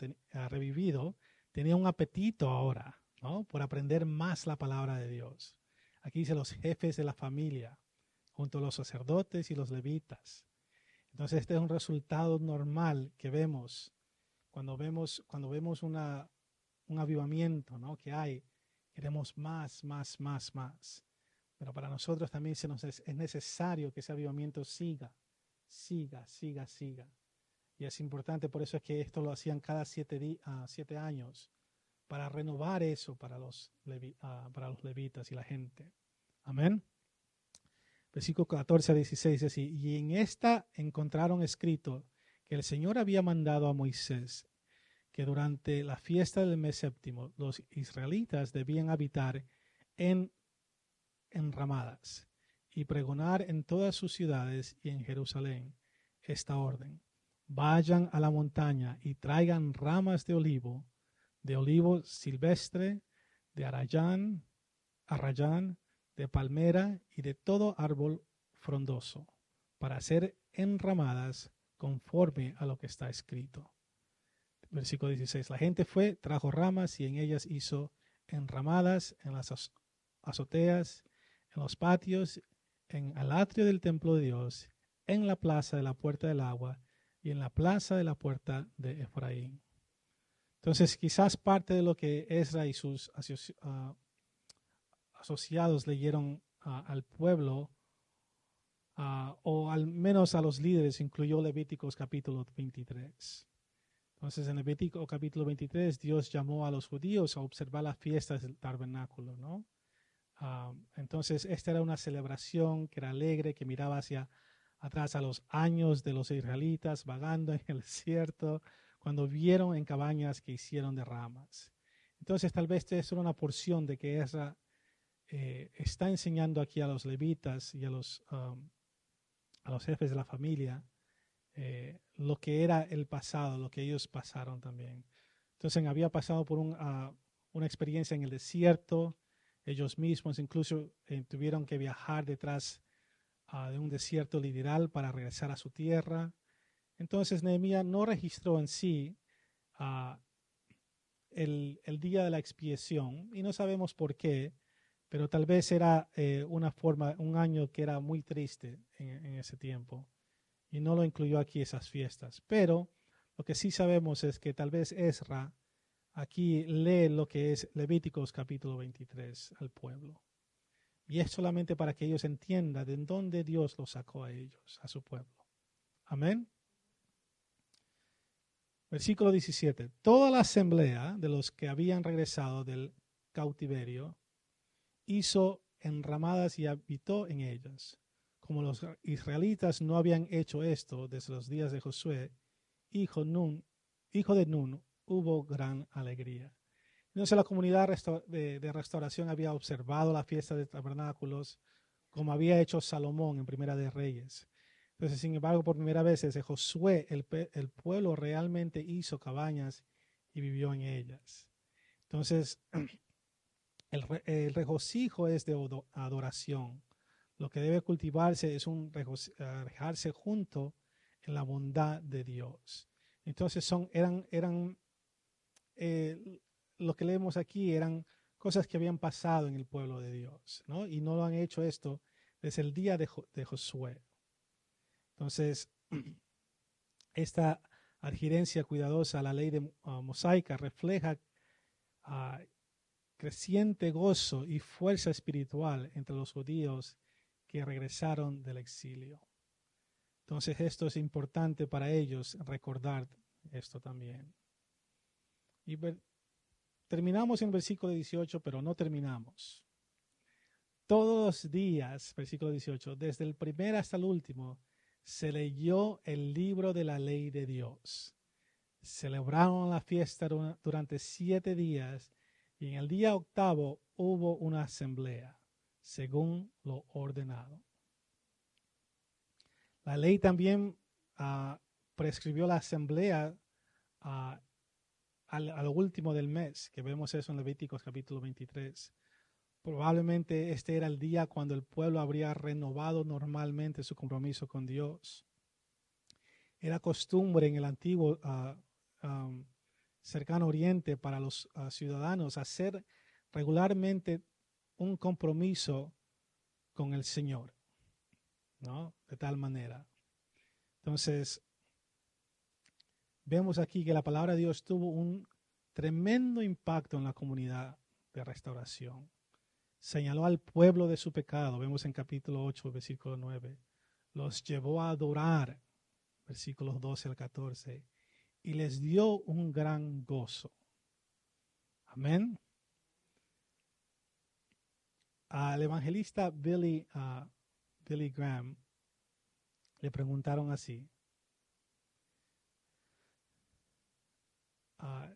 tenía un apetito ahora, ¿no?, por aprender más la palabra de Dios. Aquí dice los jefes de la familia, junto a los sacerdotes y los levitas. Entonces, este es un resultado normal que vemos cuando vemos un avivamiento, ¿no?, que hay. Queremos más. Pero para nosotros también es necesario que ese avivamiento siga. Y es importante, por eso es que esto lo hacían cada 7 años, para renovar eso para los levitas y la gente. Amén. Versículo 14 a 16 dice así: Y en esta encontraron escrito que el Señor había mandado a Moisés que durante la fiesta del mes séptimo los israelitas debían habitar en enramadas y pregonar en todas sus ciudades y en Jerusalén esta orden: vayan a la montaña y traigan ramas de olivo silvestre, de arrayán, de palmera y de todo árbol frondoso, para hacer enramadas conforme a lo que está escrito. Versículo 16. La gente fue, trajo ramas y en ellas hizo enramadas en las azoteas, en los patios, en el atrio del templo de Dios, en la plaza de la puerta del agua y en la plaza de la puerta de Efraín. Entonces, quizás parte de lo que Esdras y sus asociados leyeron al pueblo, o al menos a los líderes, incluyó Levíticos capítulo 23. Entonces, en Levítico capítulo 23, Dios llamó a los judíos a observar las fiestas del tabernáculo, ¿no? Entonces, esta era una celebración que era alegre, que miraba hacia atrás a los años de los israelitas vagando en el desierto, cuando vieron en cabañas que hicieron de ramas. Entonces, tal vez esta es una porción de que Esdras está enseñando aquí a los levitas y a los jefes de la familia lo que era el pasado, lo que ellos pasaron también. Entonces, había pasado por una experiencia en el desierto. Ellos mismos incluso tuvieron que viajar detrás de un desierto literal para regresar a su tierra. Entonces, Nehemías no registró en sí el día de la expiación, y no sabemos por qué, pero tal vez era un año que era muy triste en ese tiempo, y no lo incluyó aquí esas fiestas. Pero lo que sí sabemos es que tal vez Esdras aquí lee lo que es Levíticos capítulo 23 al pueblo. Y es solamente para que ellos entiendan de dónde Dios los sacó a ellos, a su pueblo. Amén. Versículo 17. Toda la asamblea de los que habían regresado del cautiverio hizo enramadas y habitó en ellas, como los israelitas no habían hecho esto desde los días de Josué, hijo de Nun, hubo gran alegría. Entonces la comunidad de restauración había observado la fiesta de tabernáculos como había hecho Salomón en Primera de Reyes. Entonces, sin embargo, por primera vez desde Josué, el pueblo realmente hizo cabañas y vivió en ellas. Entonces, el regocijo es de adoración. Lo que debe cultivarse es un regocijarse junto en la bondad de Dios. Entonces, lo que leemos aquí eran cosas que habían pasado en el pueblo de Dios, ¿no? Y no lo han hecho esto desde el día de Josué. Entonces, esta adherencia cuidadosa a la ley mosaica refleja creciente gozo y fuerza espiritual entre los judíos que regresaron del exilio. Entonces, esto es importante para ellos recordar esto también. Y terminamos en el versículo 18, pero no terminamos. Todos los días, versículo 18, desde el primer hasta el último, se leyó el libro de la ley de Dios. Celebraron la fiesta durante 7 días y en el día octavo hubo una asamblea, según lo ordenado. La ley también prescribió la asamblea al último del mes, que vemos eso en Levíticos capítulo 23. Probablemente este era el día cuando el pueblo habría renovado normalmente su compromiso con Dios. Era costumbre en el antiguo cercano oriente para los ciudadanos hacer regularmente un compromiso con el Señor, ¿no? De tal manera. Entonces, vemos aquí que la palabra de Dios tuvo un tremendo impacto en la comunidad de restauración. Señaló al pueblo de su pecado, vemos en capítulo 8, versículo 9. Los llevó a adorar, versículos 12 al 14, y les dio un gran gozo. Amén. Al evangelista Billy Graham le preguntaron así: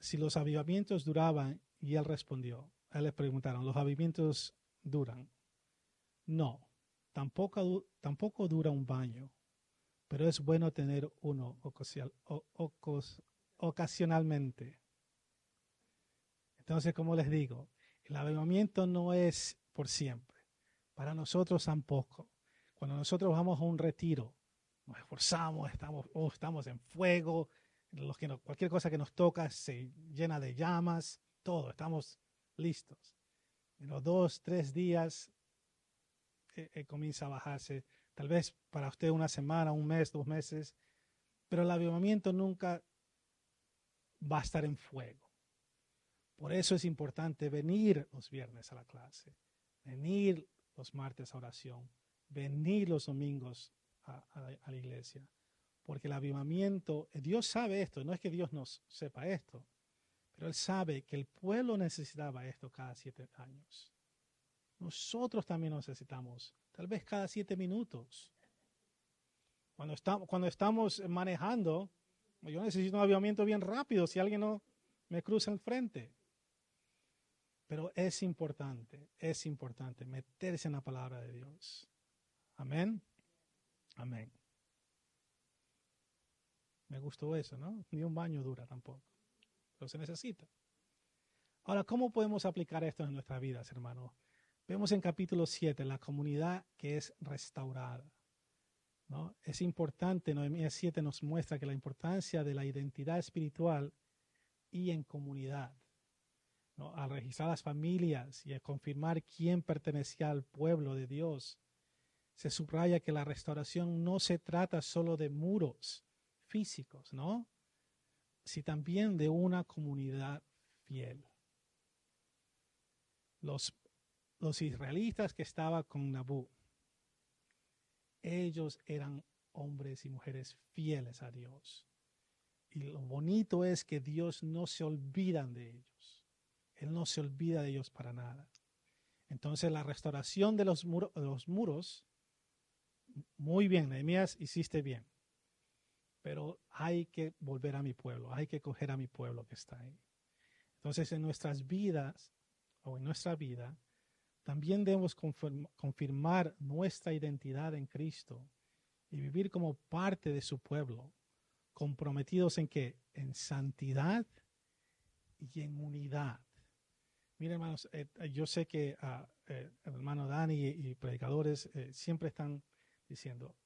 si los avivamientos duraban, y él respondió. A él le preguntaron: ¿los avivamientos duran? No, tampoco dura un baño, pero es bueno tener uno ocasionalmente. Entonces, como les digo, el avivamiento no es por siempre. Para nosotros tampoco. Cuando nosotros vamos a un retiro, nos esforzamos, estamos en fuego, cualquier cosa que nos toca se llena de llamas, todo, estamos listos. En los 2, 3 días comienza a bajarse, tal vez para usted una semana, un mes, 2 meses, pero el avivamiento nunca va a estar en fuego. Por eso es importante venir los viernes a la clase, venir los martes a oración, venir los domingos a la iglesia, porque el avivamiento, Dios sabe esto, no es que Dios no sepa esto, pero Él sabe que el pueblo necesitaba esto cada 7 años. Nosotros también necesitamos, tal vez cada 7 minutos. Cuando estamos manejando, yo necesito un avivamiento bien rápido si alguien no me cruza el frente. Pero es importante meterse en la palabra de Dios. Amén. Amén. Me gustó eso, ¿no? Ni un baño dura tampoco. Pero se necesita. Ahora, ¿cómo podemos aplicar esto en nuestras vidas, hermanos? Vemos en capítulo 7 la comunidad que es restaurada, ¿no? Es importante, Nehemías 7 nos muestra que la importancia de la identidad espiritual y en comunidad, ¿no? Al registrar las familias y a confirmar quién pertenecía al pueblo de Dios, se subraya que la restauración no se trata solo de muros físicos, ¿no? Sino también de una comunidad fiel. Los israelitas que estaban con Nabú, ellos eran hombres y mujeres fieles a Dios. Y lo bonito es que Dios no se olvida de ellos. Él no se olvida de ellos para nada. Entonces la restauración de los muros muy bien, Nehemías, hiciste bien. Pero hay que volver a mi pueblo, hay que coger a mi pueblo que está ahí. Entonces, en nuestras vidas, o en nuestra vida, también debemos confirmar nuestra identidad en Cristo y vivir como parte de su pueblo, comprometidos en qué? En santidad y en unidad. Miren, hermanos, yo sé que el hermano Dani y predicadores siempre están diciendo,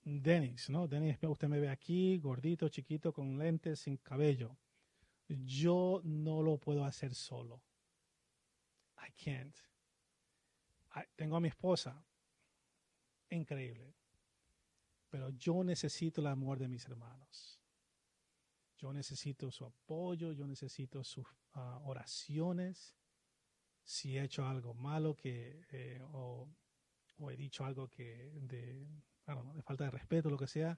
Denis, ¿no? Denis, usted me ve aquí, gordito, chiquito, con lentes, sin cabello. Yo no lo puedo hacer solo. I can't. Tengo a mi esposa, increíble, pero yo necesito el amor de mis hermanos. Yo necesito su apoyo, yo necesito sus oraciones. Si he hecho algo malo o he dicho algo que de falta de respeto, lo que sea,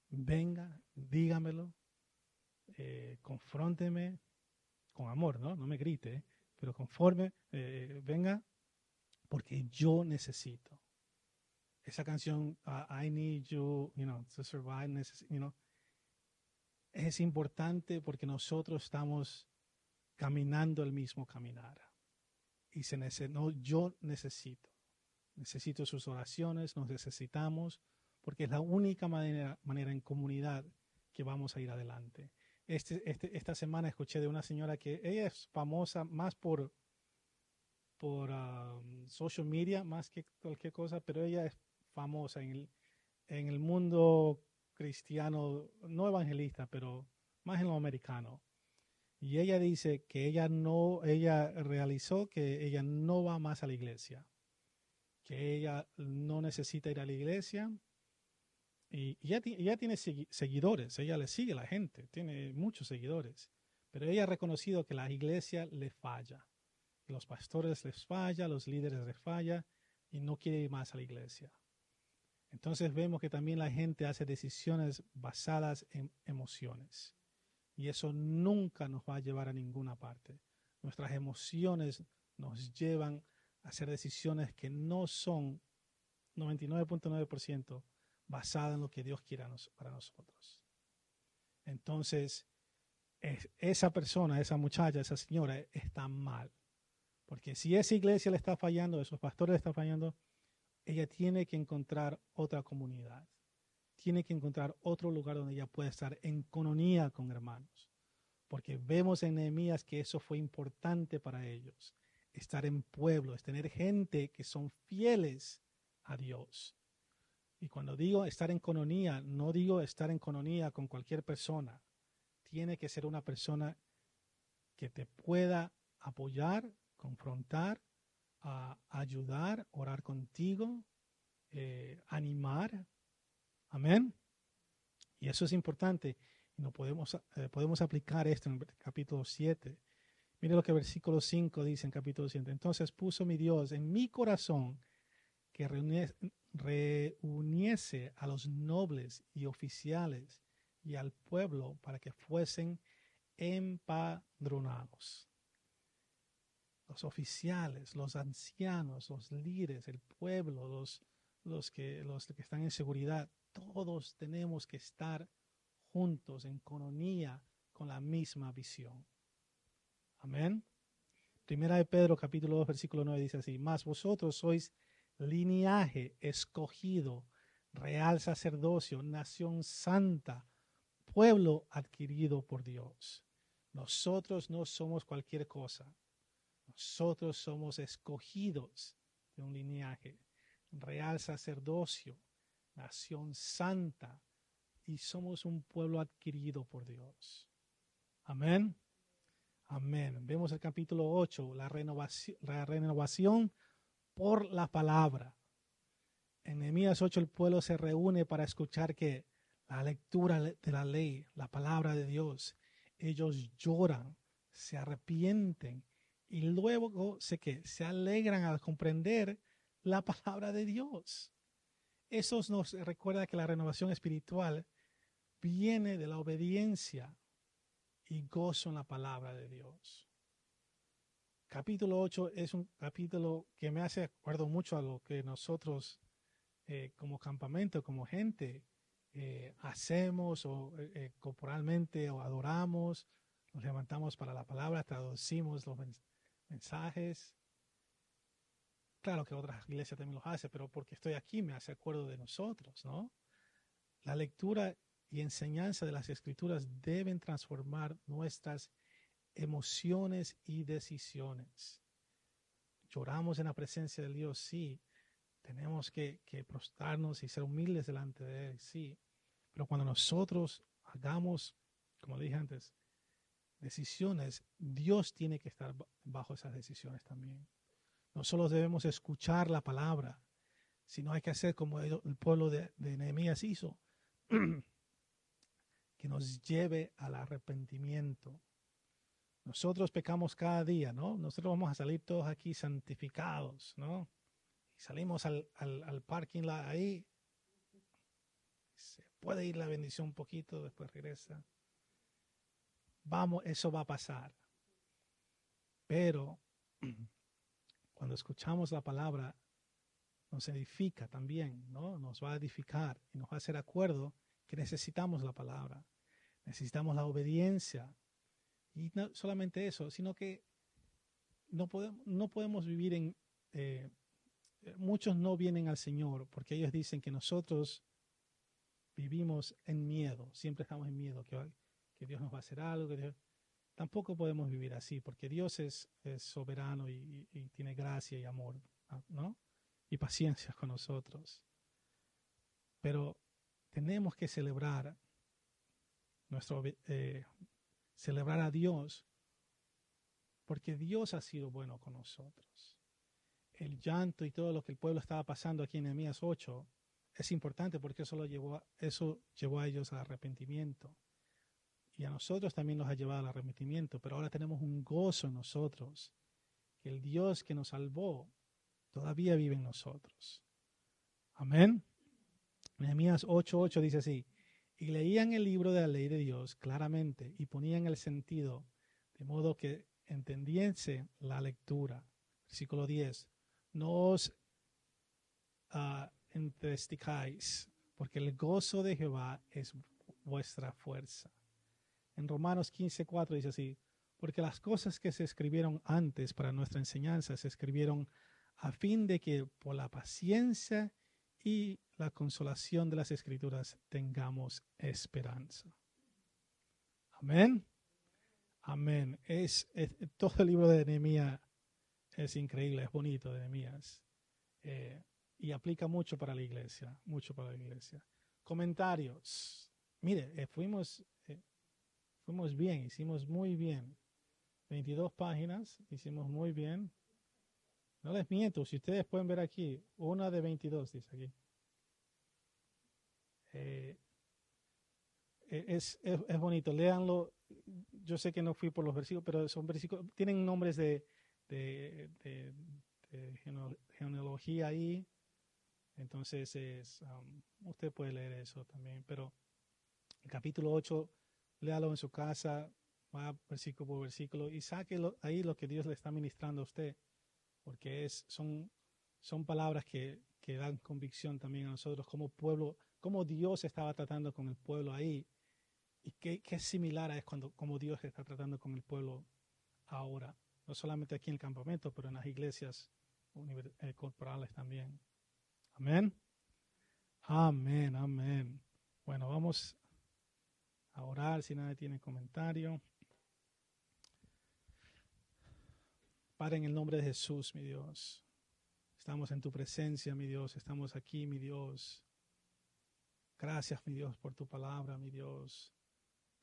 venga, dígamelo, confrónteme con amor, ¿no? No me grite, pero conforme, venga, porque yo necesito. Esa canción, I need you, to survive, es importante porque nosotros estamos caminando el mismo caminar. Y yo necesito sus oraciones, nos necesitamos, porque es la única manera en comunidad que vamos a ir adelante. Esta semana escuché de una señora que ella es famosa más por social media, más que cualquier cosa, pero ella es famosa en el mundo cristiano, no evangelista, pero más en lo americano. Y ella dice que ella realizó que ella no va más a la iglesia, que ella no necesita ir a la iglesia. Y ella tiene seguidores, ella le sigue a la gente, tiene muchos seguidores, pero ella ha reconocido que la iglesia le falla, los pastores les falla, los líderes les falla y no quiere ir más a la iglesia. Entonces vemos que también la gente hace decisiones basadas en emociones y eso nunca nos va a llevar a ninguna parte. Nuestras emociones nos llevan a hacer decisiones que no son 99.9% basada en lo que Dios quiera para nosotros. Entonces, esa persona, esa muchacha, esa señora está mal. Porque si esa iglesia le está fallando, esos pastores le están fallando, ella tiene que encontrar otra comunidad. Tiene que encontrar otro lugar donde ella pueda estar en coinonía con hermanos. Porque vemos en Nehemías que eso fue importante para ellos. Estar en pueblos, tener gente que son fieles a Dios. Y cuando digo estar en coinonía, no digo estar en coinonía con cualquier persona. Tiene que ser una persona que te pueda apoyar, confrontar, ayudar, orar contigo, animar. Amén. Y eso es importante. Y no podemos aplicar esto en el capítulo 7. Mire lo que el versículo 5 dice en capítulo 7. Entonces puso mi Dios en mi corazón que reuniese a los nobles y oficiales y al pueblo para que fuesen empadronados. Los oficiales, los ancianos, los líderes, el pueblo, los que están en seguridad, todos tenemos que estar juntos en coinonía con la misma visión. Amén. Primera de Pedro capítulo 2 versículo 9 dice así: mas vosotros sois linaje escogido, real sacerdocio, nación santa, pueblo adquirido por Dios. Nosotros no somos cualquier cosa. Nosotros somos escogidos de un linaje, real sacerdocio, nación santa, y somos un pueblo adquirido por Dios. Amén. Amén. Vemos el capítulo 8, la renovación por la palabra. En Nehemías 8 el pueblo se reúne para escuchar que la lectura de la ley, la palabra de Dios. Ellos lloran, se arrepienten y luego se alegran al comprender la palabra de Dios. Eso nos recuerda que la renovación espiritual viene de la obediencia y gozo en la palabra de Dios. capítulo 8 es un capítulo que me hace acuerdo mucho a lo que nosotros como campamento, como gente, hacemos o corporalmente o adoramos, nos levantamos para la palabra, traducimos los mensajes. Claro que otras iglesias también los hacen, pero porque estoy aquí me hace acuerdo de nosotros, ¿no? La lectura y enseñanza de las Escrituras deben transformar nuestras emociones y decisiones. Lloramos en la presencia de Dios, sí. Tenemos que prostrarnos y ser humildes delante de Él, sí. Pero cuando nosotros hagamos, como dije antes, decisiones, Dios tiene que estar bajo esas decisiones también. No solo debemos escuchar la palabra, sino hay que hacer como el pueblo de Nehemías hizo, que nos lleve al arrepentimiento. Nosotros pecamos cada día, ¿no? Nosotros vamos a salir todos aquí santificados, ¿no? Y salimos al parking lot ahí, se puede ir la bendición un poquito, después regresa. Vamos, eso va a pasar. Pero cuando escuchamos la palabra, nos edifica también, ¿no? Nos va a edificar y nos va a hacer acuerdo que necesitamos la palabra, necesitamos la obediencia. Y no solamente eso, sino que no podemos vivir en... muchos no vienen al Señor porque ellos dicen que nosotros vivimos en miedo, siempre estamos en miedo, que Dios nos va a hacer algo. Tampoco podemos vivir así porque Dios es soberano y tiene gracia y amor, ¿no? Y paciencia con nosotros. Pero tenemos que celebrar celebrar a Dios porque Dios ha sido bueno con nosotros. El llanto y todo lo que el pueblo estaba pasando aquí en Nehemías 8 es importante porque eso llevó a ellos al arrepentimiento. Y a nosotros también nos ha llevado al arrepentimiento, pero ahora tenemos un gozo en nosotros, que el Dios que nos salvó todavía vive en nosotros. Amén. Nehemías 8:8 dice así: y leían el libro de la ley de Dios claramente y ponían el sentido, de modo que entendiese la lectura. Versículo 10. No os entristezcáis, porque el gozo de Jehová es vuestra fuerza. En Romanos 15:4 dice así: porque las cosas que se escribieron antes para nuestra enseñanza se escribieron a fin de que por la paciencia y la consolación de las Escrituras tengamos esperanza. Amén. Amén. Todo el libro de Nehemías es increíble, es bonito de Nehemías. Y aplica mucho para la iglesia, mucho para la iglesia. Comentarios. Mire, fuimos bien, hicimos muy bien. 22 páginas, hicimos muy bien. No les miento, si ustedes pueden ver aquí, una de 22 dice aquí. Es bonito, léanlo. Yo sé que no fui por los versículos, pero son versículos, tienen nombres de genealogía ahí. Entonces, usted puede leer eso también, pero el capítulo 8, léalo en su casa, va versículo por versículo y saque ahí lo que Dios le está ministrando a usted, porque son palabras que dan convicción también a nosotros como pueblo, cómo Dios estaba tratando con el pueblo ahí y qué es similar a como Dios está tratando con el pueblo ahora, no solamente aquí en el campamento, pero en las iglesias corporales también. Amén. Amén, amén. Bueno, vamos a orar si nadie tiene comentario. Padre, en el nombre de Jesús, mi Dios, estamos en tu presencia, mi Dios, estamos aquí, mi Dios. Gracias, mi Dios, por tu palabra, mi Dios.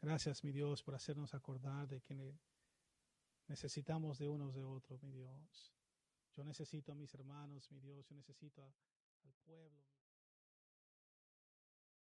Gracias, mi Dios, por hacernos acordar de que necesitamos de unos de otros, mi Dios. Yo necesito a mis hermanos, mi Dios, yo necesito al pueblo.